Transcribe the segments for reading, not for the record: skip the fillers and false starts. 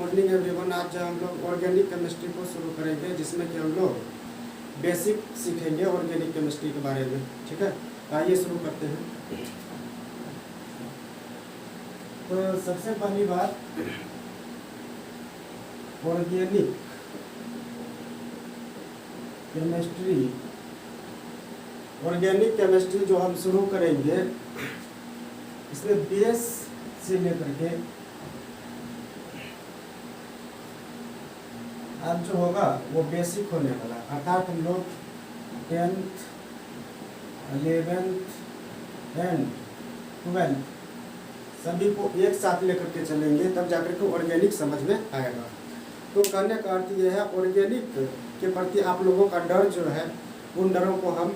Evening everyone. आज हम लोग ऑर्गेनिक केमिस्ट्री को शुरू करेंगे, जिसमें कि हम लोग बेसिक सीखेंगे ऑर्गेनिक केमिस्ट्री के बारे में। ठीक है, आइए शुरू करते हैं। तो सबसे पहली बात, ऑर्गेनिक केमिस्ट्री, ऑर्गेनिक केमिस्ट्री जो हम शुरू करेंगे इसमें बेस से लेकर के अब जो होगा वो बेसिक होने वाला, अर्थात हम लोग 10th, 11th एंड 12th सभी को एक साथ लेकर के चलेंगे, तब जाकर के ऑर्गेनिक समझ में आएगा। तो कहने का अर्थ यह है, ऑर्गेनिक के प्रति आप लोगों का डर जो है, उन डरों को हम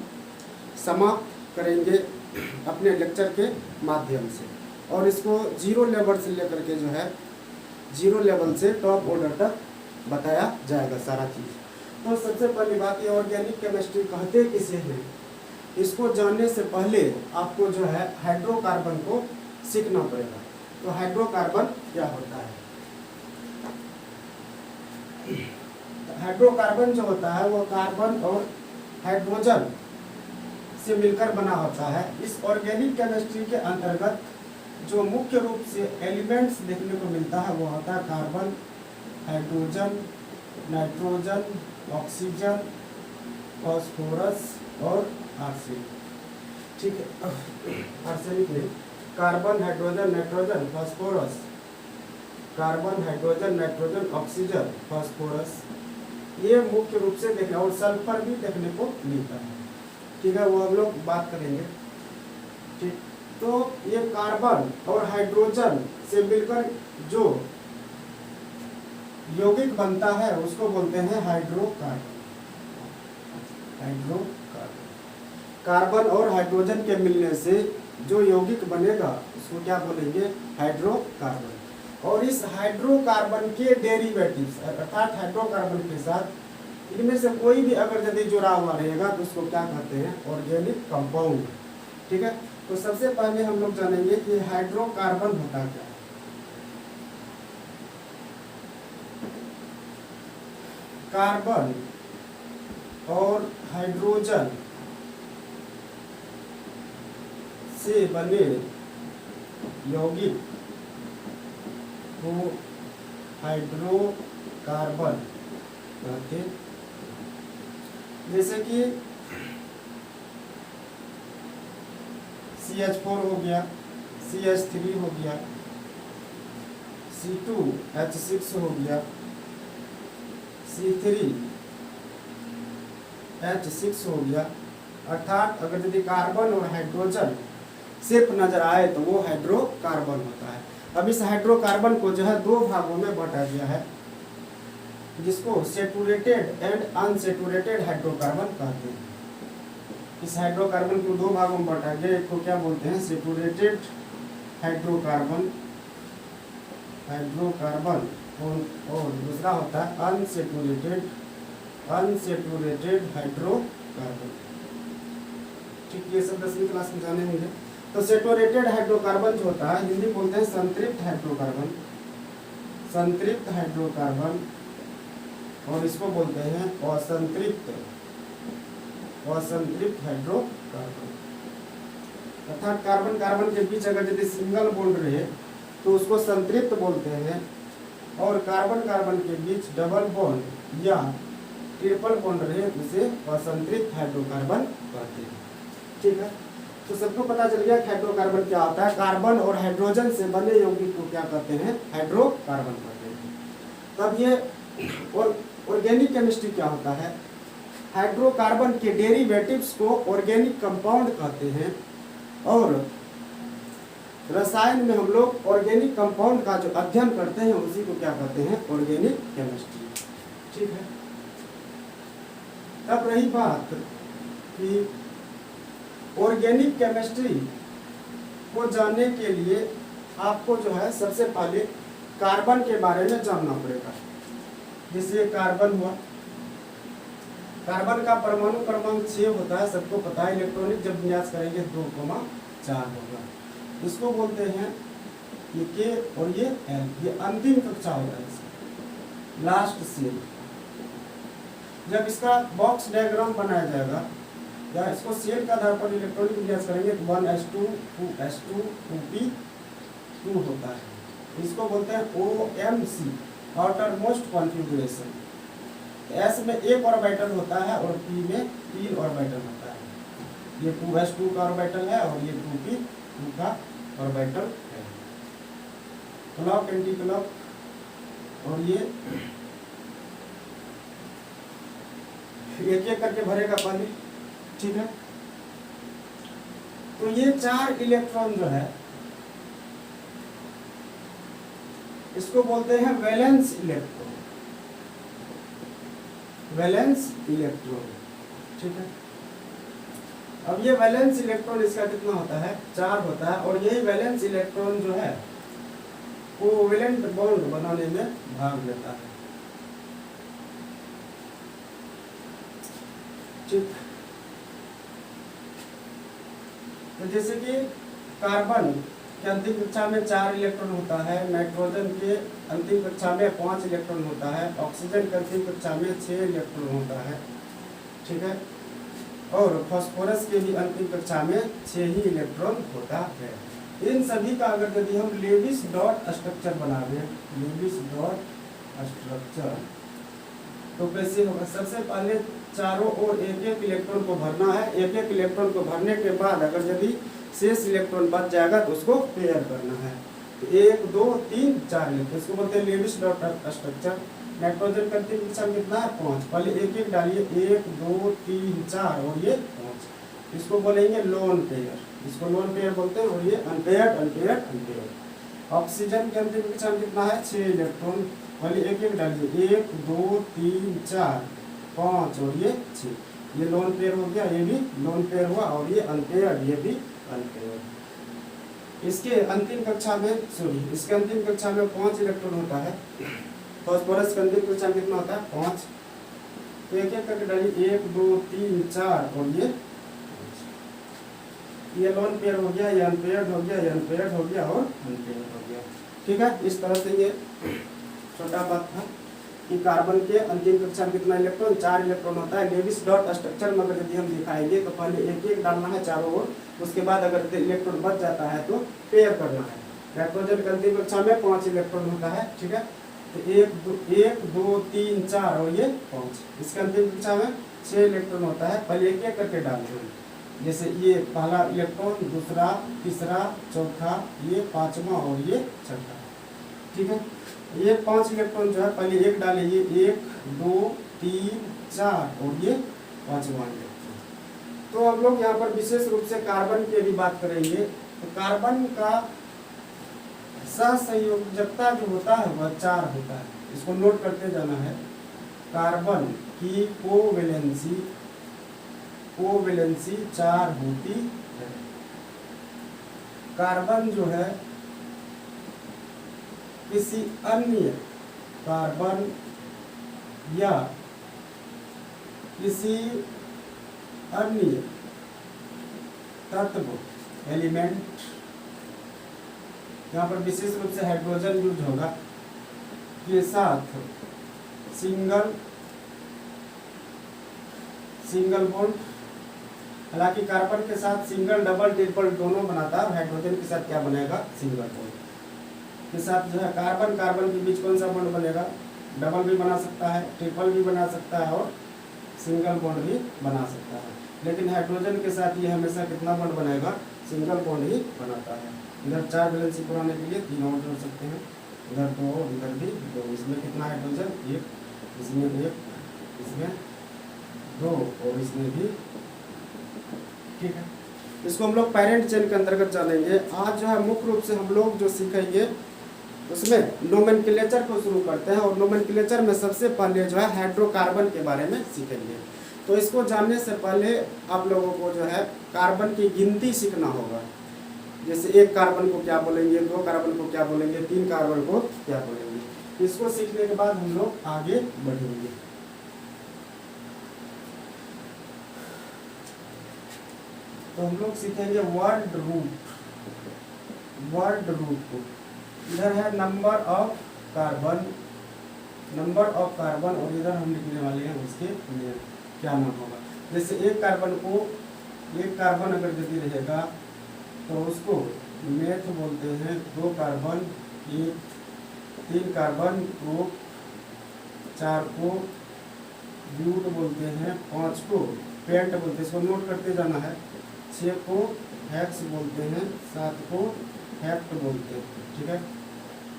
समाप्त करेंगे अपने लेक्चर के माध्यम से, और इसको जीरो लेवल से लेकर के जो है, जीरो लेवल से टॉप ऑर्डर तक बताया जाएगा सारा चीज़। तो सबसे पहली बात, ये ऑर्गेनिक केमिस्ट्री कहते किसे हैं, इसको जानने से पहले आपको जो है हाइड्रोकार्बन को सीखना पड़ेगा। तो हाइड्रोकार्बन क्या होता है? हाइड्रोकार्बन जो होता है वो कार्बन और हाइड्रोजन से मिलकर बना होता है। इस ऑर्गेनिक केमिस्ट्री के अंतर्गत जो मुख्य रूप से एलिमेंट्स देखने को मिलता है वो होता है carbon, hydrogen, nitrogen, oxygen, phosphorus और आर्सेनिक। ठीक है, आर्सेनिक नहीं, carbon, hydrogen, nitrogen, phosphorus, carbon, hydrogen, nitrogen, oxygen, phosphorus, ये मुख्य रूप से देखने, और सल्फर भी देखने को मिलता है। ठीक है, वो हम लोग बात करेंगे। ठीक, तो ये कार्बन और हाइड्रोजन से मिलकर जो यौगिक बनता है उसको बोलते हैं हाइड्रोकार्बन। हाइड्रोकार्बन, कार्बन और हाइड्रोजन के मिलने से जो यौगिक बनेगा उसको क्या बोलेंगे? हाइड्रोकार्बन। और इस हाइड्रोकार्बन के डेरिवेटिव्स, अर्थात हाइड्रोकार्बन के साथ इनमें से कोई भी अगर यदि जुड़ा हुआ रहेगा तो उसको क्या कहते हैं? Organic compound. ठीक है, तो सबसे पहले हम लोग जानेंगे कि हाइड्रोकार्बन होता क्या है। कार्बन और हाइड्रोजन से बने यौगिक को हाइड्रोकार्बन कहते हैं। जैसे कि CH4 हो गया, CH3 हो गया, C2H6 हो गया, C3H6 हो गया। अर्थात अगर यदि कार्बन और हाइड्रोजन सिर्फ नजर आए तो वो हाइड्रोकार्बन होता है। अब इस हाइड्रोकार्बन को जो है दो भागों में बांटा गया है, जिसको सेचुरेटेड एंड अनसेचुरेटेड हाइड्रोकार्बन कहते हैं। इस हाइड्रोकार्बन को दो भागों में बांटा गया, एक को क्या बोलते हैं? सेचुरेटेड हाइड्रोकार्बन, हाइड्रोकार्बन, और दूसरा होता है अनसेचुरेटेड, अनसेचुरेटेड हाइड्रोकार्बन। ठीक, ये सब 10वीं क्लास में जाने होंगे। तो सेचुरेटेड हाइड्रोकार्बन जो होता है, हिंदी बोलते हैं संतृप्त हाइड्रोकार्बन, संतृप्त हाइड्रोकार्बन, और इसको बोलते हैं असंतृप्त, असंतृप्त हाइड्रोकार्बन। अर्थात कार्बन कार्बन के बीच अगर यदि सिंगल बॉन्ड रहे तो उसको संतृप्त बोलते हैं, और कार्बन कार्बन के बीच डबल बॉन्ड या ट्रिपल बॉन्ड रहे उसे असंतृप्त हाइड्रोकार्बन कहते हैं। ठीक है, तो सबको पता चल गया हाइड्रोकार्बन क्या होता है। कार्बन और हाइड्रोजन से बने यौगिक को क्या कहते हैं? हाइड्रोकार्बन कहते हैं। तब ये ऑर्गेनिक केमिस्ट्री क्या होता है? हाइड्रोकार्बन के डेरिवेटिव्स को ऑर्गेनिक कंपाउंड कहते हैं, और रसायन में हम लोग ऑर्गेनिक कंपाउंड का जो अध्ययन करते हैं उसी को क्या कहते हैं? Organic chemistry. ठीक है, तब रही बात कि ऑर्गेनिक केमिस्ट्री को जानने के लिए आपको जो है सबसे पहले कार्बन के बारे में जानना पड़ेगा। जैसे कार्बन हुआ, कार्बन का परमाणु क्रमांक 6 होता है, सबको पता है। इलेक्ट्रॉनिक जब विन्यास करेंगे 2,4 होगा। इसको बोलते हैं ये K और ये L, ये अंतिम कक्षा होता है। Last cell. जब इसका बॉक्स डायग्राम बनाया जाएगा या इसको सेल का आधार पर इलेक्ट्रॉनिक विन्यास करेंगे तो 1s2 2s2 2p2 होता है। इसको बोलते हैं OMC, outer most configuration. S में एक ऑर्बिटल होता है और P में 3 ऑर्बिटल होता है। ये 2s2 का ऑर्बिटल है और ये 2p2 का ऑर्बिटल है। क्लॉक एंटी क्लॉक और ये एक एक करके भरेगा पहले, ठीक है। तो ये 4 इलेक्ट्रॉन जो है इसको बोलते हैं वैलेंस इलेक्ट्रॉन, वैलेंस इलेक्ट्रॉन, ठीक है। अब ये वैलेंस इलेक्ट्रॉन इसका कितना होता है, 4 होता है। और यही वैलेंस इलेक्ट्रॉन जो है कोवेलेंट बॉन्ड बनाने में भाग लेता है, ठीक। तो जैसे कि कार्बन के अंतिम कक्षा में 4 इलेक्ट्रॉन होता है, नाइट्रोजन के अंतिम कक्षा में 5 इलेक्ट्रॉन होता है, ऑक्सीजन के अंतिम कक्षा में 6 इलेक्ट्रॉन होता है, ठीक है। और फास्फोरस के भी अंतिम कक्षा में 6 ही इलेक्ट्रॉन होता है। इन सभी का अगर यदि हम लेविस डॉट स्ट्रक्चर बनावे, लेविस डॉट स्ट्रक्चर, तो कैसे होगा। सबसे पहले चारों ओर एक एक इलेक्ट्रॉन को भरना है। एक एक इलेक्ट्रॉन को भरने के बाद अगर यदि शेष इलेक्ट्रॉन बच जाएगा तो उसको पेयर करना है। तो 1 2 3 4 इलेक्ट्रॉन, इसको बोलते हैं लेविस डॉट स्ट्रक्चर। नाइट्रोजन का अंतिम कक्षा में कितना है, 5। पहले एक एक डालिए, 1 2 3 4 और ये 5। इसको बोलेंगे लोन पेयर, इसको लोन पेयर बोलते हैं। और ये अनपेयर्ड अनपेयर्ड अनपेयर्ड। ऑक्सीजन के अंतिम कक्षा में कितना है, 6 इलेक्ट्रॉन। पहले एक एक डालिए, 1 2 3 4 5 और ये 6। ये लोन पेयर हो गया, ये भी लोन पेयर हुआ। और ये अनपेयर्ड, ये भी अनपेयर्ड। इसके अंतिम कक्षा में इसके अंतिम कक्षा में 5 इलेक्ट्रॉन होता है। फास्फोरस के अंतिम कक्षा में कितना होता है, 5। तो एक एक करके डालिए, 1 2 3 4 और ये 5। ये लोन पेयर हो गया, ये अनपेयर्ड हो गया, ये अनपेयर्ड हो गया और अनपेयर्ड हो गया, ठीक है। इस तरह से ये छोटा बात था कि कार्बन के अंतिम कक्षा में कितना इलेक्ट्रॉन, 4 इलेक्ट्रॉन होता है। लेविस डॉट स्ट्रक्चर में अगर यदि हम दिखाएंगे तो पहले एक एक डालना है चारों ओर, उसके बाद अगर इलेक्ट्रॉन बच जाता है तो पेयर करना है। नाइट्रोजन के अंतिम कक्षा में 5 इलेक्ट्रॉन होता है, ठीक है। तो 1 2 3 4 और ये 5। इसके अंतिम कक्षा में 6 इलेक्ट्रॉन होता है। पहले एक एक करके डालना है, जैसे ये पहला इलेक्ट्रॉन, दूसरा, तीसरा, चौथा, ये 5वां और ये 6वां, ठीक है। ये 5 इलेक्ट्रॉन जो है पहले एक डाले, ये 1 2 3 4 और ये 5वां इलेक्ट्रॉन। तो हम लोग यहाँ पर विशेष रूप से कार्बन की यदि बात करेंगे तो कार्बन का सहसंयोजकता जो होता है वह 4 होता है। इसको नोट करते जाना है। कार्बन की कोवेलेंसी 4 होती है। कार्बन जो है किसी अन्य कार्बन या किसी अन्य तत्व एलिमेंट, यहाँ पर विशेष रूप से हाइड्रोजन यूज होगा, के साथ सिंगल बॉन्ड। हालांकि कार्बन के साथ सिंगल डबल ट्रिपल दोनों बनाता है, हाइड्रोजन के साथ क्या बनेगा, सिंगल बॉन्ड के साथ जो है कार्बन कार्बन के बीच कौन सा बॉन्ड बनेगा, डबल भी बना सकता है, ट्रिपल भी बना सकता है और सिंगल बॉन्ड भी बना सकता है। लेकिन हाइड्रोजन के साथ ये हमेशा कितना बॉन्ड बनेगा, सिंगल बॉन्ड ही बनाता है। इधर 4 वैलेंसी पुराने के लिए 3 और जोड़ सकते हैं, इधर 2 और इधर भी 2। इसमें कितना हाइड्रोजन, 1, इसमें 1, इसमें 2 और इसमें भी, ठीक है। इसको हम लोग पैरेंट चेन के अंतर्गत जानेंगे। आज जो है मुख्य रूप से हम लोग जो सीखेंगे उसमें नोमेनक्लेचर को शुरू करते हैं। और नोमेनक्लेचर में सबसे पहले जो है हाइड्रोकार्बन के बारे में सीखेंगे। तो इसको जानने से पहले आप लोगों को जो है कार्बन की गिनती सीखना होगा। जैसे 1 कार्बन को क्या बोलेंगे, 2 कार्बन को क्या बोलेंगे, 3 कार्बन को क्या बोलेंगे। इसको सीखने के बाद हम लोग आगे बढ़ेंगे। तो हम लोग सीखेंगे वर्ड रूट को। इधर है number of carbon, number of carbon, और इधर हम लिखने वाले हैं उसके लिए क्या नाम होगा। जैसे एक कार्बन अगर यदि रहेगा तो उसको मेथ बोलते हैं, 2 कार्बन, 3 कार्बन को 4 को ब्यूट बोलते हैं, 5 को पेंट बोलते हैं, इसको नोट करते जाना है। 6 को हेक्स बोलते हैं, 7 को हेप्ट बोलते हैं, ठीक है।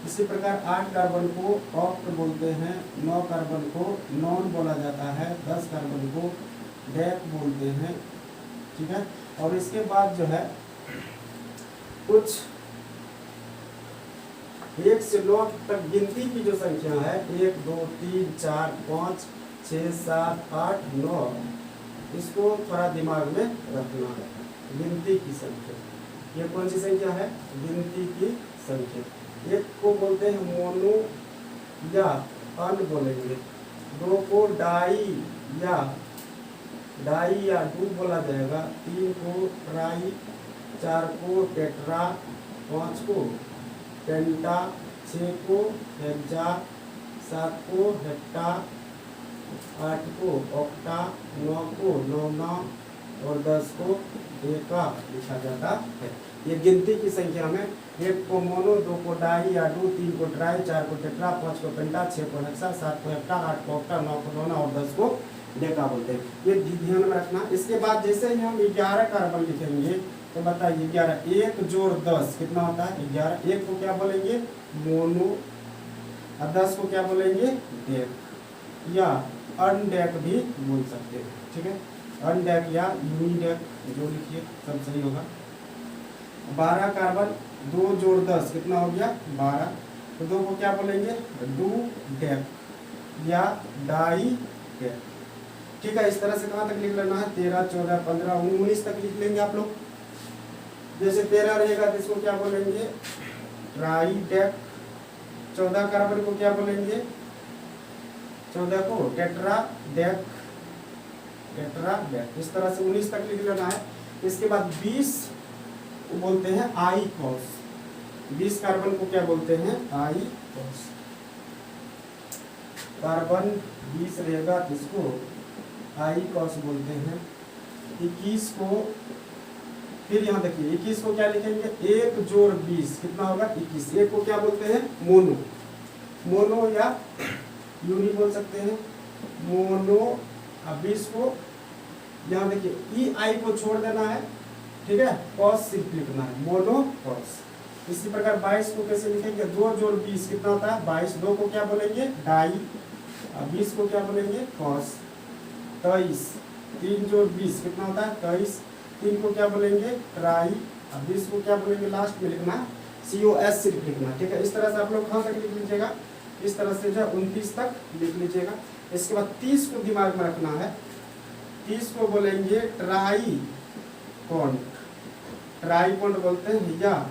इसी प्रकार 8 कार्बन को ऑक्ट बोलते हैं, 9 कार्बन को नॉन बोला जाता है, 10 कार्बन को डेक बोलते हैं, ठीक है। और इसके बाद जो है कुछ 1 से 9 तक गिनती की जो संख्या है, 1 2 3 4 5 6 7 8 9, इसको थोड़ा दिमाग में रखना है। गिनती की संख्या, ये कौन सी संख्या है? गिनती की संख्या। एक को बोलते हैं मोनो या अन बोलेंगे, 2 को डाई या डू बोला जाएगा, 3 को ट्राई, 4 को टेट्रा, 5 को पेंटा, 6 को हेक्सा, 7 को हेप्टा, 8 को ऑक्टा, 9 को नोना और 10 को डेका लिखा जाता है। ये गिनती की संख्या में 1 को मोनो, 2 को डाई या डू, 3 को ट्राई, 4 को टेट्रा, 5 को पेंटा, 6 को हेक्सा, 7 को हेप्टा, 8 को ऑक्टा, 9 को नोना और 10 को डेका बोलते हैं। ये ध्यान में रखना। इसके बाद जैसे ही हम 11 कार्बन लिखेंगे तो बताइए 11, 1 जोड़ 10 कितना होता है? 11। 1 को क्या बोलेंगे? मोनो, और 10 को क्या बोलेंगे? डेक या अनडेक भी बोल सकते हैं, ठीक है। अनडेक या यूनिडेक जो लिखिए सब सही होगा। 12 कार्बन, 2 जोड़ 10 कितना हो गया? 12। तो 2 को क्या बोलेंगे? डू डेक या डाई डेक, ठीक है। इस तरह से कहाँ तक लिख लेना है? 13 14 15 19 तक लिख लेंगे आप लोग। जैसे 13 रहेगा तो इसको क्या बोलेंगे? Try deck. 14 कार्बन को क्या बोलेंगे? 14 को टेट्रा डेक, इस तरह से 19 तक लिख लेना है। इसके बाद 20 को बोलते हैं आई कॉस। 20 कार्बन को क्या बोलते हैं? I cos. कार्बन 20 रहेगा तो इसको आई कॉस बोलते हैं। 21 को, फिर यहाँ देखिए 21 को क्या लिखेंगे? 1 जोड़ 20 कितना होगा? 21। 1 को क्या बोलते हैं? मोनो या यूनी बोल सकते हैं, मोनो। अब 20 को यहाँ देखिए ई आई को छोड़ देना है, ठीक है, कॉस सिर्फ लिखना है, मोनो कॉस। इसी प्रकार 22 को कैसे लिखेंगे? 2 जोड़ 20 कितना होता है? 22। 2 को क्या बोलेंगे? डाई, और 20 को क्या बोलेंगे? कॉस। 23, 3 जोड़ 20 कितना होता है? 23। 3 को क्या बोलेंगे? ट्राई, और 20 को क्या बोलेंगे? लास्ट में लिखना है, COS सिर्फ लिखना, ठीक है। इस तरह से आप लोग कहाँ तक लिख लीजिएगा? इस तरह से जो 29 तक लिख लीजिएगा। इसके बाद 30 को दिमाग में रखना है। 30 को बोलेंगे ट्राई पॉइंट बोलते हैं, या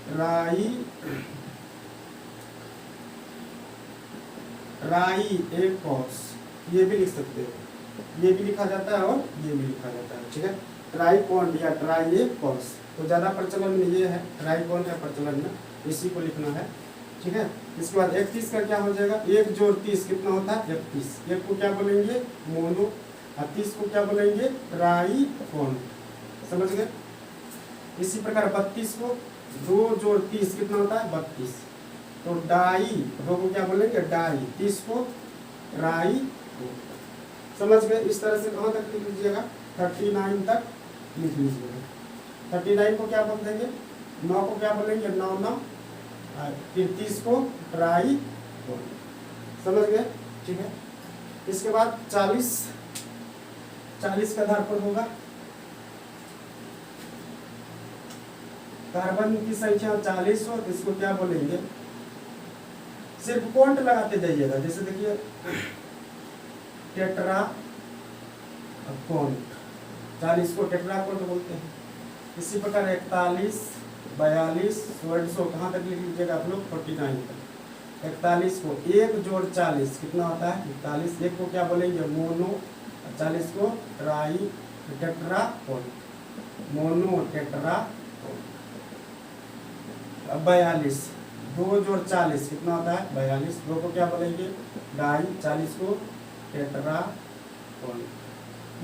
ट्राई एक कॉस, ये भी लिख सकते हो, ये भी लिखा जाता है और ये भी लिखा जाता है, ठीक है। ट्राई पॉइंट या ट्राई एक कॉस, तो ज़्यादा प्रचलन में ये है, ट्राई पॉइंट है प्रचलन में, इसी को लिखना है, ठीक है। इसके बाद 31 का क्या हो जाएगा? 1 जोड़ 30 कितना होता है? 31। 1 को क्या बोलेंगे? मोनो, और 30 को क्या बोलेंगे? ट्राई पॉइंट, समझ गए। इसी प्रकार 32 को 2 जोड़ 30 कितना होता है? 32। तो डाई, 2 को क्या बोलेंगे? डाई, 30 को ट्राई, समझ गए। इस तरह से कहाँ तक लिख लीजिएगा? 39 तक लिख लीजिएगा। 39 को क्या बोल देंगे? 9 को क्या बोलेंगे? नौ। फिर 30 को ट्राई, समझ गए, ठीक है। इसके बाद 40 का आधार पर होगा। कार्बन की संख्या 40 हो तो इसको क्या बोलेंगे? सिर्फ पॉइंट लगाते जाइएगा। जैसे देखिए टेट्रा पॉइंट, 40 को टेट्रा पॉइंट बोलते हैं। इसी प्रकार 41 42 100 कहाँ तक लिख लीजिएगा आप लोग? 49 तक। 41 को 1 जोड़ 40 कितना होता है? 41। 1 को क्या बोलेंगे? मोनो, 40 को try tetra point, mono tetra point. 42 2 जोड़ 40 कितना होता है 42। 2 को क्या बोलेंगे डाई, 40 को टेट्रागोन।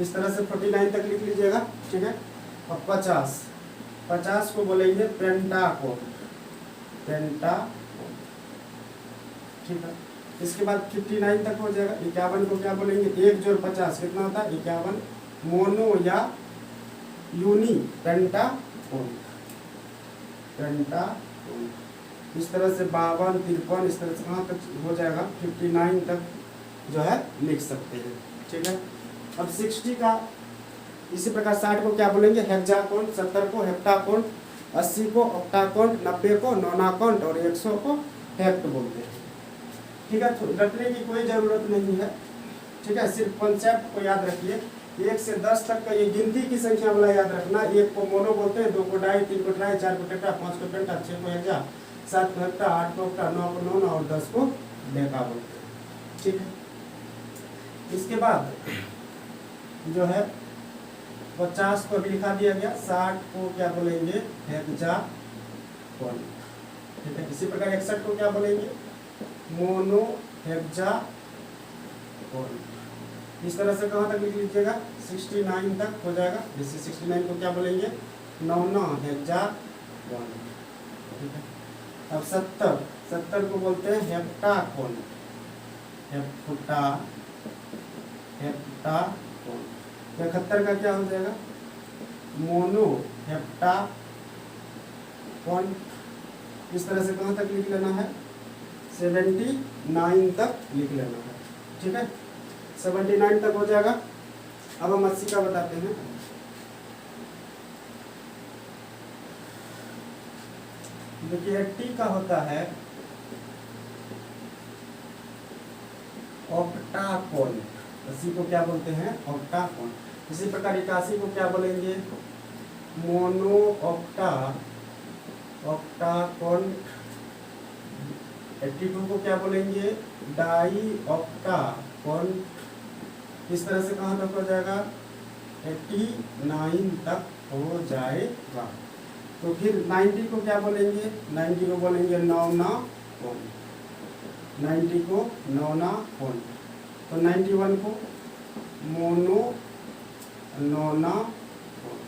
इस तरह से 49 तक लिख लीजिएगा, ठीक है। अब 50 को बोलेंगे पेंटागोन, ठीक है। इसके बाद 59 तक हो जाएगा। 51 को क्या बोलेंगे 1 जोड़ 50 कितना होता है 51, मोनो या यूनी पेंटागोन। इस तरह से 52, 53 इस तरह से कहाँ तक हो जाएगा 59 तक जो है लिख सकते हैं, ठीक है। अब 60 का इसी प्रकार 60 को क्या बोलेंगे हेक्सागोन, 70 को हेप्टागोन, 80 को ऑक्टागोन, 90 को नोनागोन और 100 को हेक्ट बोलते हैं, ठीक है। तो रटने की कोई ज़रूरत नहीं है, ठीक है। सिर्फ कॉन्सेप्ट को याद रखिए। 1 से 10 तक का ये गिनती की संख्या वाला याद रखना। 1 को मोनो बोलते हैं, 2 को डाई, 3 को ट्राई, 4 को टेट्रा, 5 को पेंटा, 6 को हेक्सा, 7 को हेक्टा, 8 को ऑक्टा, 9 को नोना और 10 को डेका बोलते हैं, ठीक है। इसके बाद जो है 50 को भी लिखा दिया गया। 60 को क्या बोलेंगे हेक्सागोन, ठीक है। इसी प्रकार 61 को क्या बोलेंगे मोनो हेक्सागोन। इस तरह से कहाँ तक लिख लीजिएगा 69 तक हो जाएगा। जैसे 69 को क्या बोलेंगे नौना हेक्सागोन, ठीक है। अब 70 को बोलते हैं हेप्टागोन, हेप्टागोन। 71 का क्या हो जाएगा मोनो हेप्टागोन। इस तरह से कहाँ तक लिख लेना है 79 तक लिख लेना है, ठीक है। 79 तक हो जाएगा। अब हम 80 का बताते हैं। देखिए 80 का होता है ऑक्टागोन, 80 को क्या बोलते हैं ऑक्टागोन। इसी प्रकार 81 को क्या बोलेंगे मोनो ऑक्टागोन। 82 को क्या बोलेंगे डाई ऑक्टागोन। इस तरह से कहाँ तक हो जाएगा 89 तक हो जाएगा। तो फिर 90 को क्या बोलेंगे 90 को बोलेंगे नौनागोन, 90 को नौनागोन। तो 91 को मोनो नौनागोन,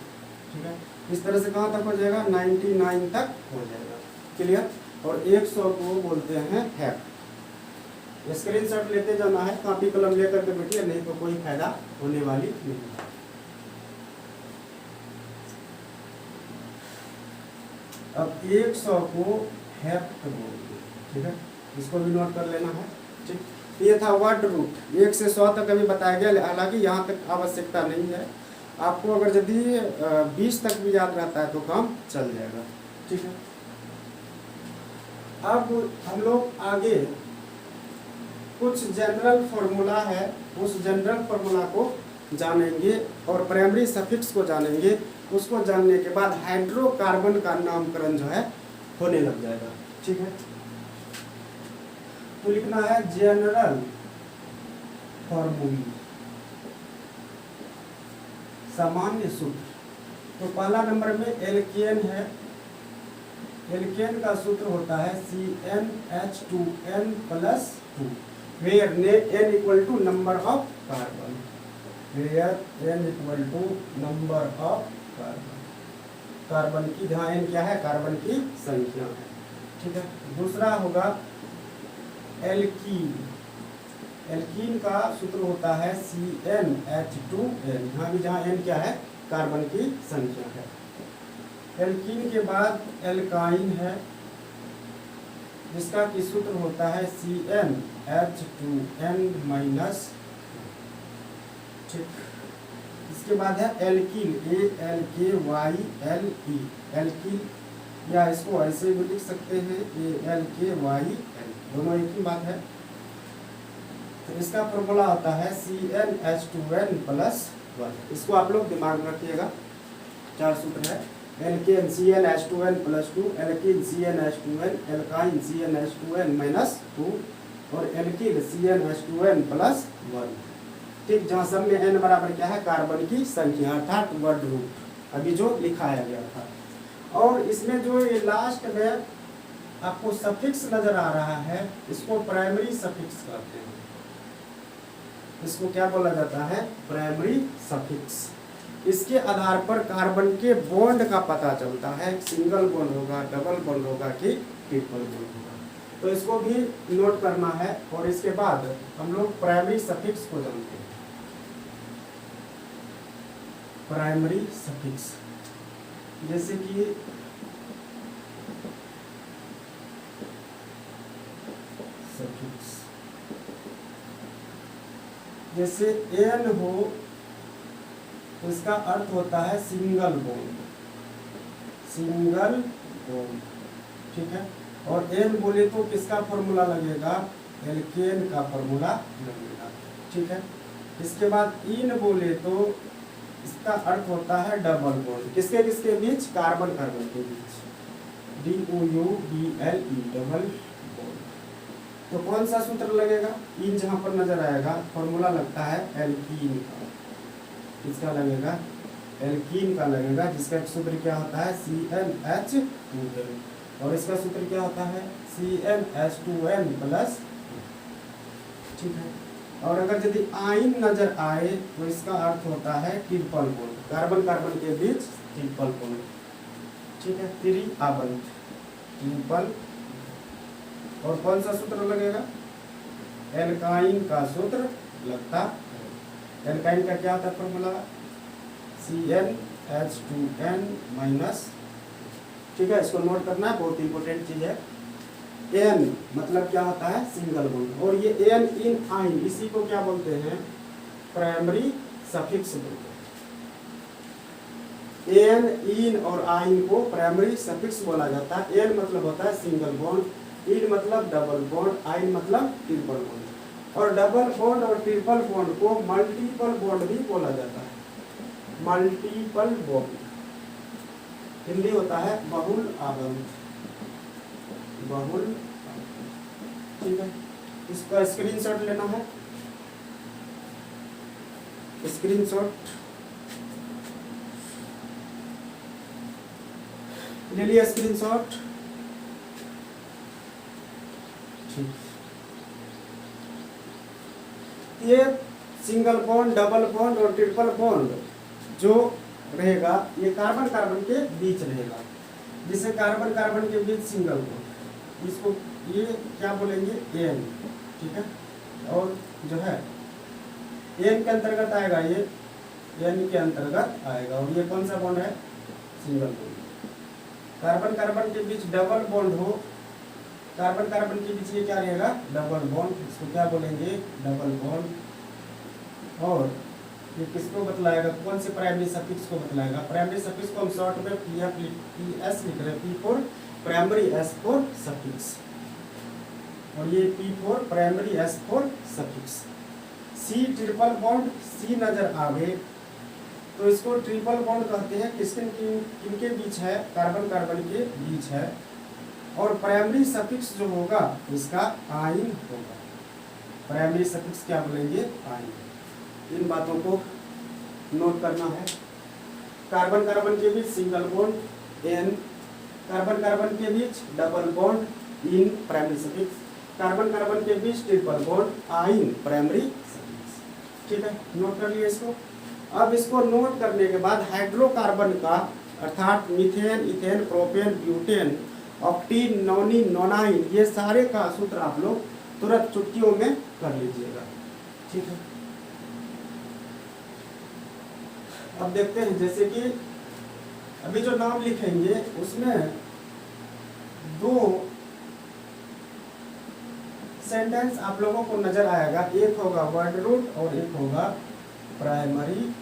ठीक है। इस तरह से कहाँ तक हो जाएगा 99 तक हो जाएगा, क्लियर। और 100 को बोलते हैं हेक्ट। स्क्रीनशॉट लेते जाना है, कॉपी कलम लेकर के बैठिए, नहीं तो कोई फायदा होने वाली नहीं। अब 100 को हेक्ट बोलते हैं, ठीक है। इसको भी नोट कर लेना है, ठीक। ये था वर्ड रूट। 1 से 100 तक अभी बताया गया, हालांकि यहाँ तक आवश्यकता नहीं है आपको। अगर यदि 20 तक भी याद रहता है तो काम चल जाएगा, ठीक है। अब हम लोग आगे कुछ जनरल फॉर्मूला है, उस जनरल फॉर्मूला को जानेंगे और प्राइमरी सफिक्स को जानेंगे। उसको जानने के बाद हाइड्रोकार्बन का नामकरण जो है होने लग जाएगा, ठीक है। तो लिखना है जनरल फॉर्मूली, सामान्य सूत्र। तो पहला नंबर में एल्केन है। एल्केन का सूत्र होता है CnH2n+2, where n equal to number of carbon, where n equal to number of carbon. Carbon की जहाँ n क्या है कार्बन की संख्या है, ठीक है। दूसरा होगा एल्कीन। एल्कीन का सूत्र होता है CnH2n, यहाँ भी जहाँ n क्या है कार्बन की संख्या है। एल्कीन के बाद एल्काइन है, जिसका की सूत्र होता है CnH2n-, ठीक। इसके बाद है एल्कीन, ALKYLE, एल्कीन, या इसको ऐसे भी लिख सकते हैं ALKYL, दोनों एक ही बात है। तो इसका फॉर्मूला होता है CnH2n+1। इसको आप लोग दिमाग में रखिएगा, 4 सूत्र है। Alkene CnH2n+2, alkene CnH2n, alkyne CnH2n-2 और एल्कीन CnH2n+1, ठीक। जहाँ सब में n बराबर क्या है कार्बन की संख्या, अर्थात वर्ड रूट, अभी जो लिखाया गया था। और इसमें जो ये लास्ट में आपको सफिक्स नजर आ रहा है, इसको प्राइमरी सफिक्स कहते हैं। इसको क्या बोला जाता है? Primary suffix. इसके आधार पर कार्बन के बॉन्ड का पता चलता है, सिंगल बॉन्ड होगा, डबल बॉन्ड होगा कि ट्रिपल बॉन्ड होगा। तो इसको भी नोट करना है। और इसके बाद हम लोग प्राइमरी सफिक्स को जानते हैं। प्राइमरी सफिक्स जैसे कि सफिक्स जैसे एन हो तो इसका अर्थ होता है सिंगल बॉन्ड, सिंगल बॉन्ड, ठीक है। और एन बोले तो किसका फॉर्मूला लगेगा? एल्केन का फॉर्मूला लगेगा, ठीक है। इसके बाद इन बोले तो इसका अर्थ होता है डबल बॉन्ड, किसके किसके बीच? कार्बन कार्बन के बीच, DOUBLE, डबल बॉन्ड। तो कौन सा सूत्र लगेगा? इन जहां पर नजर आएगा फॉर्मूला लगता है एल्कीन का, किसका लगेगा? एल्कीन का लगेगा, जिसका सूत्र क्या होता है? CnH2n। और इसका सूत्र क्या होता है? CnH2n+, ठीक है। और अगर यदि आइन नजर आए तो इसका अर्थ होता है ट्रिपल बॉन्ड, कार्बन कार्बन के बीच ट्रिपल बॉन्ड, ठीक है, त्रिआबंध, ट्रिपल। और कौन सा सूत्र लगेगा? एल्काइन का सूत्र लगता है। एल्काइन का क्या होता है फॉर्मूला? CnH2n-, ठीक है। इसको नोट करना है, बहुत इंपॉर्टेंट चीज है। एन मतलब क्या होता है? Single bond. और ये एन इन आइन, इसी को क्या बोलते हैं? प्राइमरी सफिक्स बोलते हैं। एन इन और आइन को प्राइमरी सफिक्स बोला जाता है। एन मतलब होता है सिंगल बॉन्ड, इन मतलब डबल बॉन्ड, आइन मतलब ट्रिपल बॉन्ड। और डबल बॉन्ड और ट्रिपल बॉन्ड को मल्टीपल बॉन्ड भी बोला जाता है, मल्टीपल बॉन्ड। हिंदी होता है बहुल आबंध, बहुल, ठीक है। इसका स्क्रीनशॉट लेना है, स्क्रीनशॉट ले लिया, स्क्रीनशॉट, ठीक। ये सिंगल बॉन्ड, डबल बॉन्ड और ट्रिपल बॉन्ड जो रहेगा ये कार्बन कार्बन के बीच रहेगा, जिसे कार्बन कार्बन के बीच सिंगल बॉन्ड, इसको ये क्या बोलेंगे? एन, ठीक है। और जो है एन के अंतर्गत आएगा, ये एन के अंतर्गत आएगा। और ये कौन सा बॉन्ड है? Single bond. कार्बन कार्बन के बीच डबल बॉन्ड हो, कार्बन कार्बन के बीच ये क्या रहेगा? डबल बॉन्ड, इसको क्या बोलेंगे? Double bond. और ये किसको बतलाएगा? कौन से प्राइमरी सफिक्स को बतलाएगा? प्राइमरी सफिक्स को हम शॉर्ट में PS लिख रहे हैं, P for primary, S for suffix. और ये P for primary, S for suffix. C triple bond, C नजर आवे तो इसको ट्रिपल बॉन्ड कहते हैं। किनके बीच है? कार्बन कार्बन के बीच है। और प्राइमरी सफिक्स जो होगा इसका आइन होगा। प्राइमरी सफिक्स क्या बोलेंगे? आइन। इन बातों को नोट करना है। कार्बन कार्बन के बीच single bond ane, carbon carbon के बीच double bond ene, primary suffix. Carbon carbon के बीच triple bond yne, primary suffix, ठीक है। नोट कर लिया इसको। अब इसको नोट करने के बाद हाइड्रोकार्बन का अर्थात methane, ethane, propane, butane, octene, nonene, nonyne, ये सारे का सूत्र आप लोग तुरंत चुटकियों में कर लीजिएगा, ठीक है। अब देखते हैं, जैसे कि अभी जो नाम लिखेंगे उसमें दो सेंटेंस आप लोगों को नजर आएगा। एक होगा वर्ड रूट और एक होगा प्राइमरी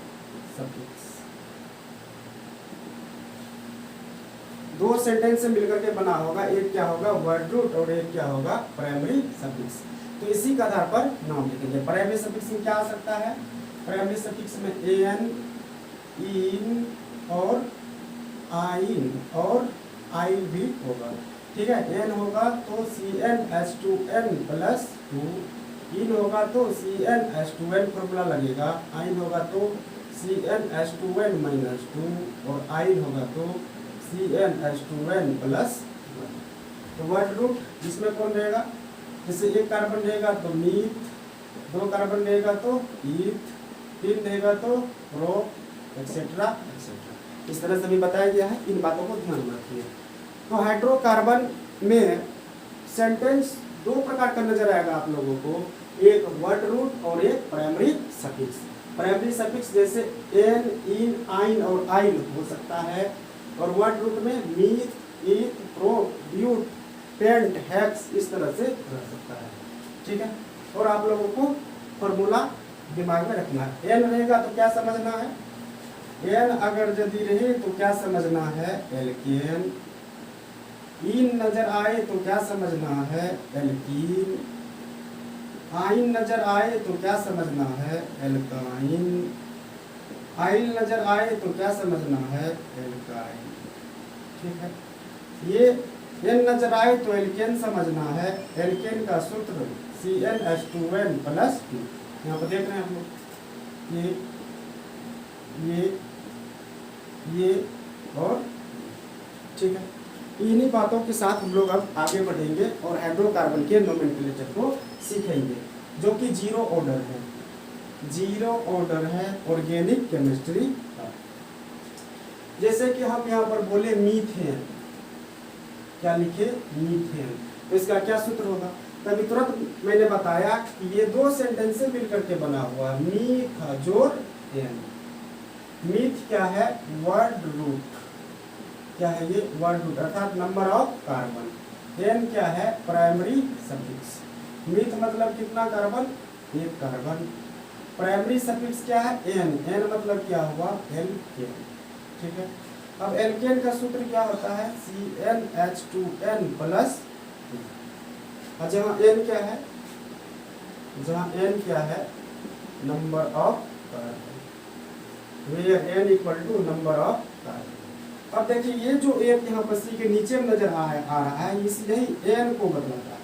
सफिक्स। दो सेंटेंस से मिलकर के बना होगा, एक क्या होगा? वर्ड रूट और एक क्या होगा? Primary suffix. तो इसी के आधार पर नाम लिखेंगे। प्राइमरी सफिक्स में क्या आ सकता है? प्राइमरी सफिक्स में एन, इन और आइन और आइन भी होगा, ठीक है। एन होगा तो CnH2n+2, इन होगा तो CnH2n फॉर्मूला लगेगा, आइन होगा तो CnH2n-2 और आइन होगा तो CnH2n+1, तो वर्ड रूट जिसमें कौन रहेगा, जैसे एक कार्बन रहेगा तो मीथ, दो कार्बन रहेगा तो ईथ, तीन रहेगा तो प्रो, एक्सेट्रा एक्सेट्रा। इस तरह से भी बताया गया है, इन बातों को ध्यान में रखिए। तो हाइड्रोकार्बन में सेंटेंस दो प्रकार का नजर आएगा आप लोगों को, एक वर्ड रूट और एक प्राइमरी सफिक्स। प्राइमरी सफिक्स जैसे एन, इन, आइन और आइल हो सकता है, और वर्ड रूट में meth, eth, pro, but, pent, hex इस तरह से रह सकता है। ठीक है, और आप लोगों को फॉर्मूला दिमाग में रखना है। एन रहेगा तो क्या समझना है, एन अगर यदि रहे तो क्या समझना है, एल्केन। इन नजर आए तो क्या समझना है, एल्कीन। आइन नजर आए तो क्या समझना है, एल्काइन। आइल नजर आए तो क्या समझना है, एल्काइन। ठीक है, ये एन नजर आए तो एल्केन समझना है। एल्केन का सूत्र CnH2n प्लस 2। यहाँ पर देख रहे हैं हम लोग, ये और ठीक है। इन्हीं बातों के साथ हम लोग अब आगे बढ़ेंगे और हाइड्रोकार्बन के नोमेनक्लेचर को सीखेंगे, जो कि जीरो ऑर्डर है। जीरो ऑर्डर है ऑर्गेनिक केमिस्ट्री का। जैसे कि हम यहाँ पर बोले मीथेन, क्या लिखे, मीथेन, तो इसका क्या सूत्र होगा, तभी तुरंत मैंने बताया कि ये दो सेंटेंस से मिलकर के बना हुआ है, मीथ जोर एन। मीथ क्या है, वर्ड रूट, क्या है ये, वर्ड रूट अर्थात नंबर ऑफ कार्बन। एन क्या है, प्राइमरी सफिक्स। मीथ मतलब कितना कार्बन, एक कार्बन। प्राइमरी सफिक्स क्या है, एन। एन मतलब क्या हुआ, एल्केन। ठीक है, अब एल्केन का सूत्र क्या होता है, CnH2n प्लस 2। और जहाँ एन क्या है, जहाँ एन क्या है, number of carbon, where N equal to number of carbon. अब देखिए ये जो एक यहाँ पर सी के नीचे में नजर आ रहा है, इस यही एन को बतलाता है।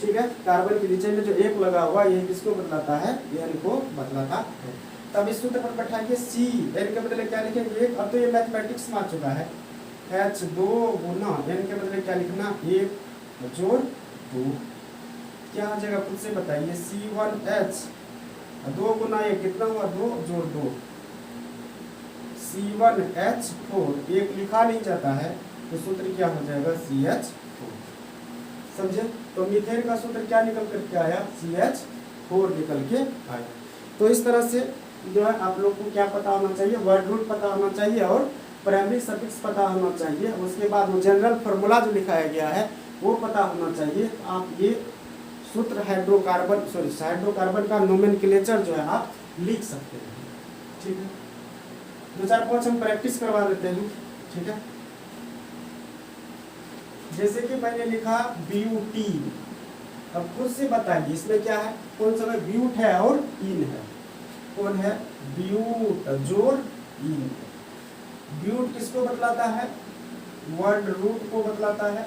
ठीक है, कार्बन के नीचे में जो एक लगा हुआ ये किसको बतलाता है, एन को बतलाता है। तब इस सूत्र पर बैठाइए, सी एन के बदले क्या लिखेंगे, एक। अब तो ये मैथमेटिक्स में आ चुका है, H2 गुना एन के बदले क्या लिखना, एक जोड़ 2। क्या आ जाएगा खुद से बताइए, C1H 2 गुना एक कितना हुआ, 2 जोड़ 2, C1H4। एक लिखा नहीं जाता है तो सूत्र क्या हो जाएगा, CH4। समझे, तो मीथेन का सूत्र क्या निकल करके आया, CH4 निकल के आया। तो इस तरह से जो है आप लोग को क्या पता होना चाहिए, वर्ड रूट पता होना चाहिए और प्राइमरी सफिक्स पता होना चाहिए। उसके बाद वो जनरल फार्मूला जो लिखाया गया है वो पता होना चाहिए। आप ये सूत्र हाइड्रोकार्बन का नोमेनक्लेचर जो है आप लिख सकते हैं। ठीक है, 2-4 हम प्रैक्टिस करवा देते हैं। ठीक है, जैसे कि मैंने लिखा ब्यूटीन। अब खुद से बताइए इसमें क्या है, कौन सा है, ब्यूट है और इन है। कौन है, ब्यूट जोड़ इन। ब्यूट किसको बतलाता है, वर्ड रूट को बतलाता है,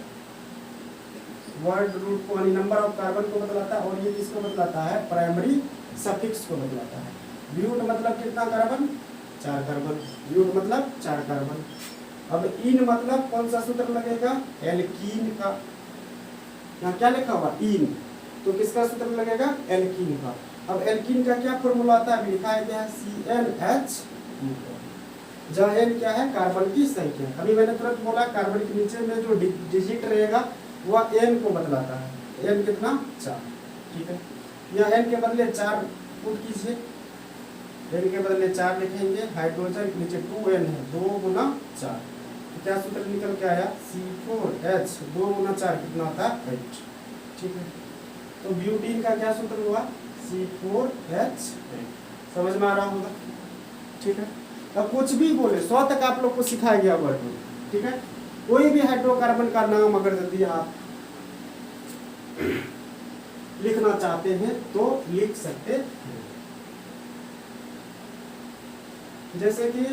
वर्ड रूट को यानी नंबर ऑफ कार्बन को बतलाता है। और ये किसको बतलाता है, प्राइमरी सफिक्स को बतलाता है। ब्यूट मतलब कितना कार्बन, 4 कार्बन। ब्यूट मतलब 4 कार्बन। अब इन मतलब कौन सा सूत्र लगेगा, एल्कीन का। यहाँ क्या लिखा हुआ, इन, तो किसका सूत्र लगेगा, एल्कीन का। अब एल्कीन का क्या फॉर्मूला आता है, लिखा है क्या, CnH। जहाँ एन क्या है, कार्बन की संख्या। अभी मैंने तुरंत बोला कार्बन के नीचे में जो डिजिट रहेगा वह एन को बतलाता है। एन कितना, 4। ठीक है, यहाँ एन के बदले 4 पुट कीजिए, एन के बदले 4 लिखेंगे। हाइड्रोजन के नीचे 2n है, 2 गुना 4, तो क्या सूत्र निकल के आया, C4H 2 गुना 4 कितना होता है, 8। ठीक है, तो ब्यूटीन का क्या सूत्र हुआ, C4H8। समझ में आ रहा होगा। ठीक है, अब कुछ भी बोले 100 तक आप लोग को सिखाया गया वर्ड। ठीक है, कोई भी हाइड्रोकार्बन का नाम अगर यदि आप लिखना चाहते हैं तो लिख सकते हैं। जैसे कि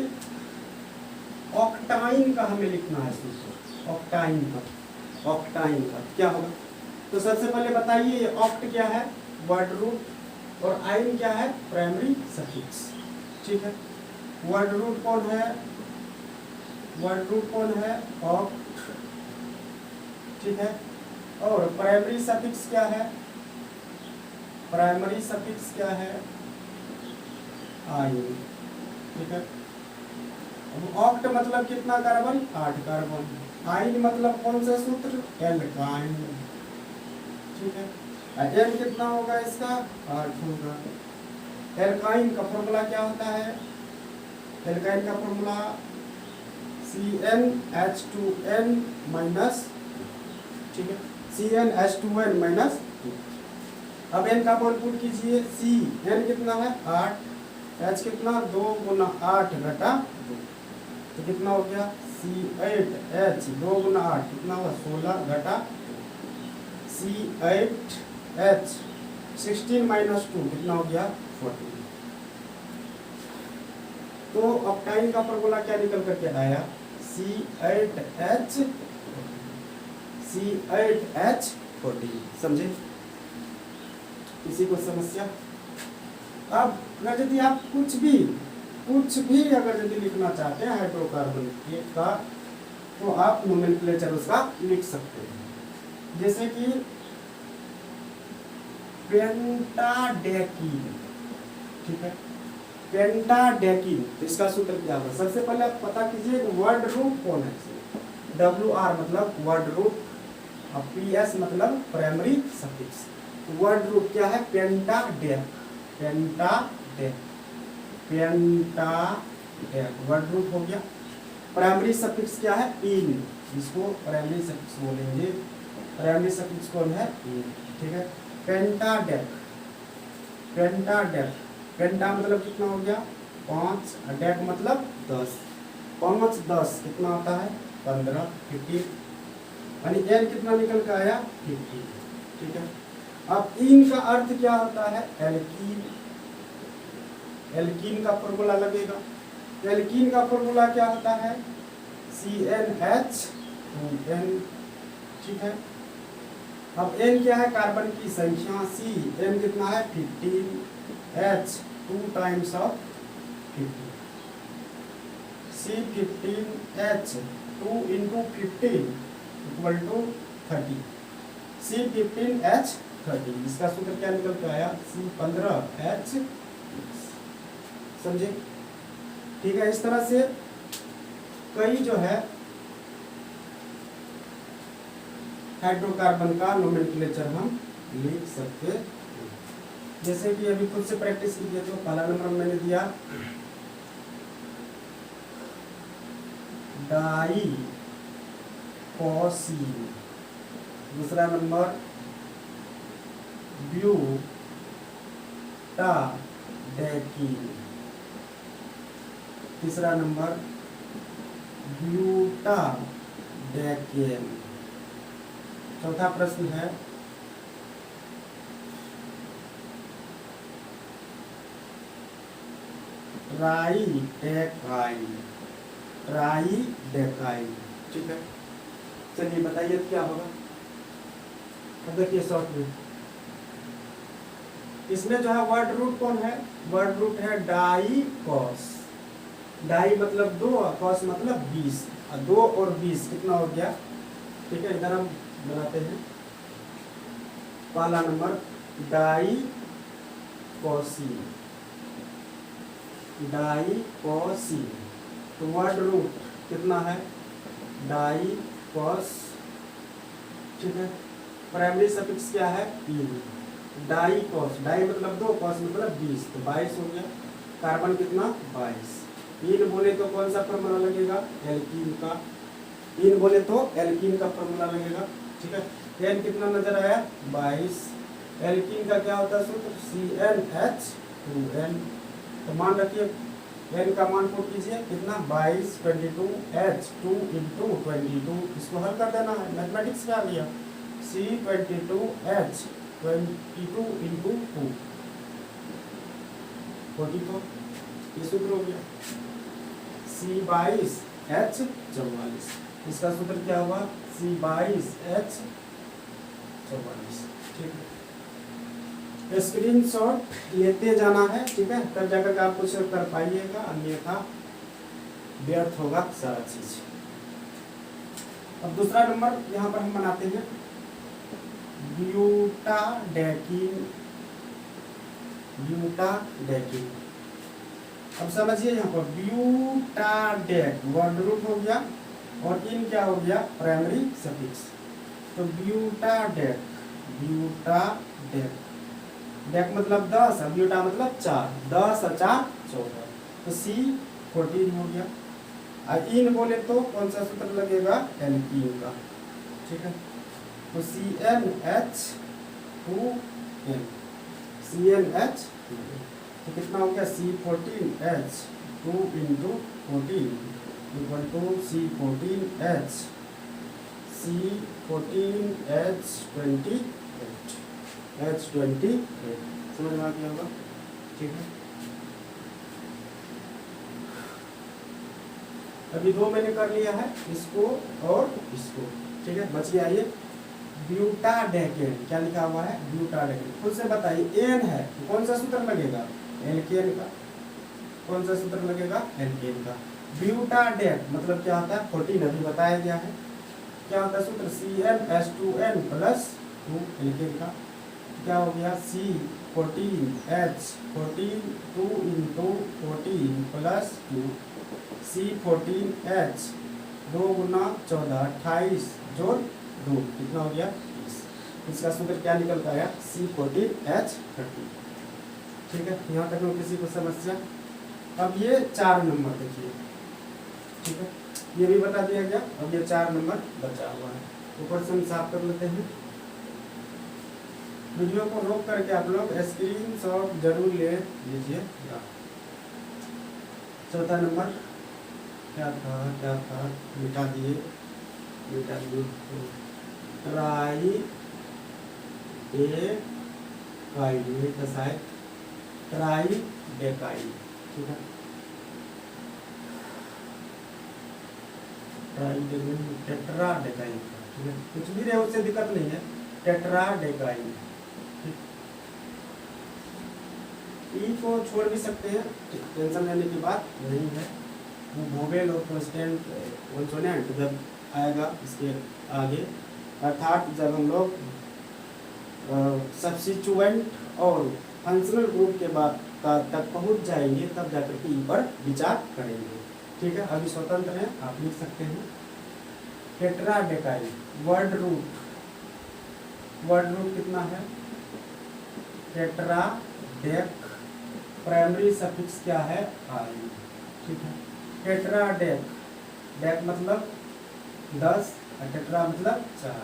ऑक्टाइन का हमें लिखना है सूत्र, ऑक्टाइन का क्या होगा, तो सबसे पहले बताइए ये ऑक्ट क्या है, वर्ड रूट, और आइन क्या है, प्राइमरी सफिक्स। ठीक है, वर्ड रूट कौन है, ऑक्ट। ठीक है। और प्राइमरी सफिक्स क्या है? प्राइमरी सफिक्स क्या है? आयन, ठीक है। अब ऑक्ट मतलब कितना कार्बन? 8 कार्बन। आयन मतलब कौन सा सूत्र? एल्काइन, ठीक है। एन कितना होगा इसका? 8 होगा। एल्काइन का फॉर्मूला क्या होता है? एल्काइन का फॉर्मूला CnH2n माइनस, ठीक है, CnH2n माइनस। अब n का मान पुट कीजिए। C n कितना है? 8, H कितना? 2 गुना 8 घटा 2, तो कितना हो गया? C8H 2 गुना 8 कितना हुआ? 16 घटा C8H 16 माइनस 2 कितना हो गया? 14। तो अब टाइम का फॉर्मूला क्या निकल करके आया? C8H14। समझे? किसी को समस्या? अब अगर यदि आप कुछ भी अगर यदि लिखना चाहते हैं हाइड्रोकार्बन का, तो आप नोमेनक्लेचर उसका लिख सकते हैं। जैसे कि पेंटाडेकिन, ठीक है, पेंटाडेकिन, तो इसका सूत्र क्या होगा? सबसे पहले आप पता कीजिए वर्ड रूट कौन है। WR मतलब वर्ड रूट, और PS मतलब प्राइमरी सफिक्स। वर्ड रूट क्या है? पेंटाडेक, पेंटाडेक, पेंटाडेक वर्ड रूट हो गया। प्राइमरी सफिक्स क्या है? इन, इसको प्राइमरी सफिक्स बोलेंगे। प्राइमरी सफिक्स कौन है? इन, ठीक है। पेंटाडेक, पेंटाडेक, पेंटा मतलब कितना हो गया? 5, डेक मतलब 10, 5 10 कितना होता है? 15, 15, यानी एन कितना निकल के आया? 15, ठीक है। अब इन का अर्थ क्या होता है? एल्कीन, एल्कीन का फॉर्मूला लगेगा। एल्कीन का फॉर्मूला क्या होता है? CnH2n, ठीक है। अब n क्या है? कार्बन की संख्या। C n कितना है? 15, H 2 times of 15, C15H 2 into 15 equal to 30, C15H 30। इसका सूत्र क्या निकल के आया? C15H, समझे? ठीक है। इस तरह से कई जो है हाइड्रोकार्बन का नोमेनक्लेचर हम लिख सकते हैं। जैसे कि अभी खुद से प्रैक्टिस कीजिए। तो पहला नंबर मैंने दिया डाई कॉसीन, दूसरा नंबर ब्यूटाडेकिन, तीसरा नंबर ब्यूटाडेकेन। चौथा प्रश्न है ट्राइडेकाइन, ट्राइडेकाइन, ठीक है। चलिए बताइए क्या होगा? अब देखिए शॉर्ट में इसमें जो है वर्ड रूट कौन है? वर्ड रूट है डाई कॉस। डाई मतलब 2 और कॉस मतलब 20, और 2 और 20 कितना हो गया? ठीक है, इधर हम बनाते हैं। पहला नंबर डाई कॉसीन, डाई कॉसीन, तो वर्ड रूट कितना है? डाई कॉस, ठीक है। प्राइमरी सफिक्स क्या है? इन, डाई कॉस, डाई मतलब 2, कॉस मतलब 20, तो 22 हो गया। कार्बन कितना? 22। इन बोले तो कौन सा फॉर्मूला लगेगा? एल्कीन का। इन बोले तो एल्कीन का फॉर्मूला लगेगा, ठीक है। एन कितना नजर आया? 22। एल्कीन का क्या होता है सूत्र? CnH2n। तो मान रखिए एन का मान पुट कीजिए कितना? 22, 22, H2 into 22, इसको हल कर देना है। मैथमेटिक्स में आ गया। C22H 22 into 2 44, ये सूत्र हो गया। C22H 44, इसका सूत्र क्या हुआ? C22H 44, ठीक है। स्क्रीनशॉट लेते जाना है, ठीक है, तब जाकर आप कुछ कर पाइएगा, अन्यथा व्यर्थ होगा सारा चीज। अब दूसरा नंबर यहाँ पर हम बनाते हैं ब्यूटाडेकिन। ब्यूटाडेकिन, अब समझिए यहाँ पर ब्यूटाडेक वर्ड रूट हो गया और इन क्या हो गया, प्राइमरी सफिक्स। तो ब्यूटाडेक, ब्यूटाडेक, डेक मतलब 10, ब्यूटा मतलब 4, 10 और 4 14, तो C14 हो गया। और इन बोले तो कौन सा सूत्र लगेगा, एल्कीन का, ठीक है। तो CnH2n, CnH2n, तो कितना हो गया, C14H2 into 14 equal to C14H, C14H28, H28, समझ में आ गया होगा, ठीक है। अभी दो मैंने कर लिया है, इसको और इसको, ठीक है। बच गया ये ब्यूटाडेकेन, क्या लिखा हुआ है, ब्यूटाडेकेन। खुद से बताइए, एन है तो कौन सा सूत्र लगेगा, एल्केन का, कौन सा सूत्र लगेगा, एल्केन का। ब्यूटाडेक मतलब क्या होता है, 14 अभी बताया गया है, क्या होता है सूत्र, CnH2n प्लस 2, एल्केन का क्या हो गया, C14H14 2 इंटू 14 प्लस 2, C14H 2 गुना 14 28 जोड़ 2 कितना हो गया 20। इसका सूत्र क्या निकल कर आया, C14H30, ठीक है। यहाँ तक में किसी को समस्या। अब ये 4 नंबर देखिए, ठीक है, ये भी बता दिया गया। अब ये 4 नंबर बचा हुआ है, ऊपर से हम साफ कर लेते हैं। वीडियो को रोक करके आप लोग स्क्रीनशॉट जरूर ले लीजिए। चौथा नंबर क्या था, मिटा दिए, ट्राई डेकाइड, ट्राई डेकाइड, ठीक है। टेट्रा डेकाइड, ठीक है, कुछ भी रहे उससे दिक्कत नहीं है, टेट्रा डेकाइड। ई को छोड़ भी सकते हैं, टेंशन लेने की बात नहीं है। वो वोवेल और कॉन्सोनेंट जब आएगा इसके आगे, अर्थात जब हम लोग सब्स्टिट्यूएंट और फंक्शनल ग्रुप के बाद तक पहुंच जाएंगे, तब जाकर के ई पर विचार करेंगे, ठीक है। अभी स्वतंत्र है, आप लिख सकते हैं। टेट्रा डेकाइड, वर्ड रूट कितना है, टेट्रा डेक, प्राइमरी सफिक्स क्या है, आई, ठीक है। टेट्रा डेक, डेक मतलब 10 और टेट्रा मतलब 4,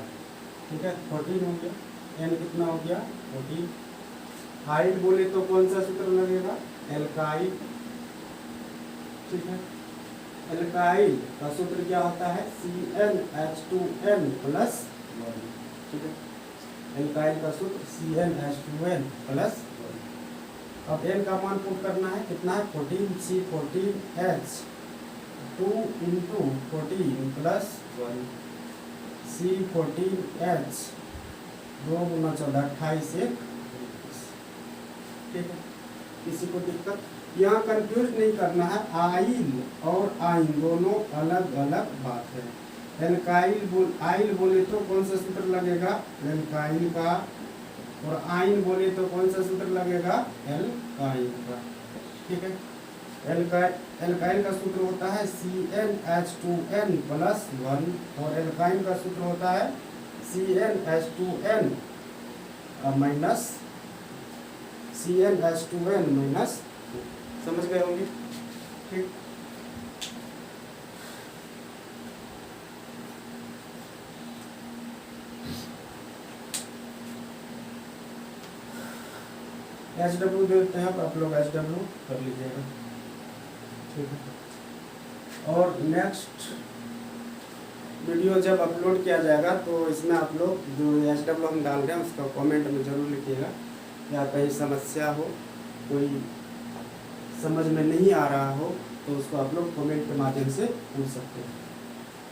ठीक है। 14 हो गया, एन कितना हो गया 14। हाइट बोले तो कौन सा सूत्र लगेगा, एल्काइल, ठीक है। एल्काइल का सूत्र क्या होता है, CnH2n प्लस 1, ठीक है। एल्काइल का सूत्र CnH2n प्लस 1। अब n का मान पुट करना है, कितना है 14, C14H2 इंटू 14 प्लस 1, C14H 2 गुना 14 28 1, ठीक है। किसी को दिक्कत, यहाँ कंफ्यूज नहीं करना है, आइल और आइन दोनों अलग अलग बात है। आइल बोले तो कौन सा सूत्र लगेगा, एल्काइल का, और आइन बोले तो कौन सा सूत्र लगेगा, एल्काइल का, ठीक है। एल्काइल का सूत्र होता है CnH2n प्लस 1 और एल्काइल का सूत्र होता है CnH2n माइनस CnH2n-, समझ गए होंगे, ठीक। HW देते हैं, आप लोग HW कर लीजिएगा, ठीक है। और नेक्स्ट वीडियो जब अपलोड किया जाएगा तो इसमें आप लोग जो HW हम डाल रहे हैं उसका कमेंट में ज़रूर लिखिएगा, या कहीं समस्या हो, कोई समझ में नहीं आ रहा हो तो उसको आप लोग कमेंट के माध्यम से पूछ सकते हैं,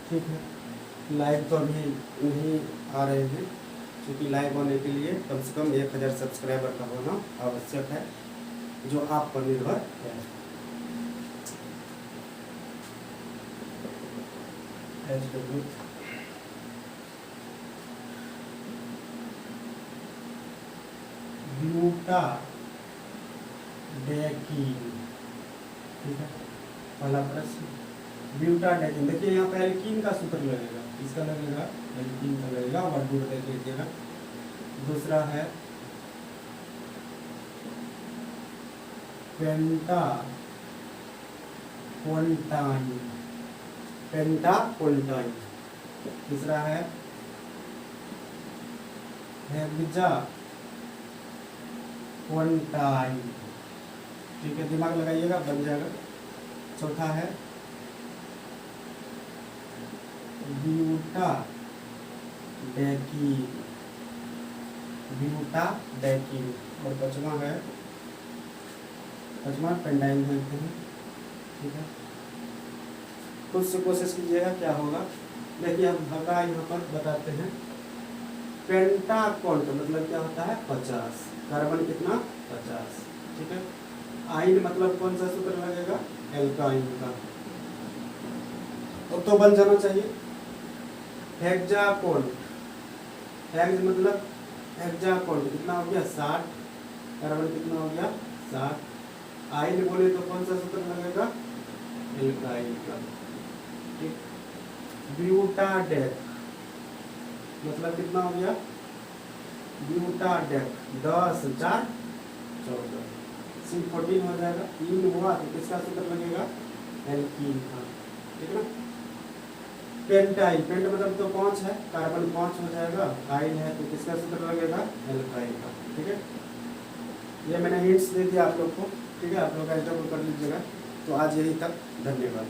ठीक है। लाइव तो अभी नहीं आ रहे हैं, क्योंकि लाइव होने के लिए कम से कम 1000 सब्सक्राइबर का होना आवश्यक है, जो आप पर निर्भर है। HW ब्यूटाडेकीन। ठीक है, पहला प्रश्न ब्यूटाडेकीन। देखिए यहाँ पे एल्कीन का सूत्र लगेगा, इसका लगेगा एल्कीन का लगेगा, वर्ड देख लीजिएगा। दूसरा है पेंटापोल्टाइन, पेंटापोल्टाइन। तीसरा है हेक्सापोल्टाइन। ठीक है, दिमाग लगाइएगा, बन जाएगा। चौथा है ब्यूटाडेकीन, ब्यूटाडेकीन। और पांचवा पेंडाइन बोलते हैं। ठीक है, खुद से कोशिश कीजिएगा क्या होगा। देखिए हम भगा यहाँ पर बताते हैं। पेंटाकोल्ट मतलब क्या होता है 50, कार्बन कितना 50। ठीक है, आइन मतलब कौन सा सूत्र लगेगा, एल्काइन का, तो बन जाना चाहिए। हेक्साकोल्ट, हेक्स मतलब हेक्साकोल्ट कितना हो गया 60, कार्बन कितना हो गया 60। आइन बोले तो कौन सा सूत्र लगेगा, एल्काइन का। ठीक, ब्यूटाडेक मतलब कितना हो गया, ब्यूटाडेक 10 4 14, सिर्फ 14 हो जाएगा। इन हुआ तो किसका सूत्र लगेगा, एल्कीन का। ठीक है ना। पेंटाइन, पेंट मतलब तो 5 है, कार्बन 5 हो जाएगा। आइन है तो किसका सूत्र लगेगा, एल्काइन का। ठीक है, ये मैंने हिंट्स दे दिया आप लोग को। ठीक है, आप लोग का कर लीजिएगा। तो आज यही तक, धन्यवाद।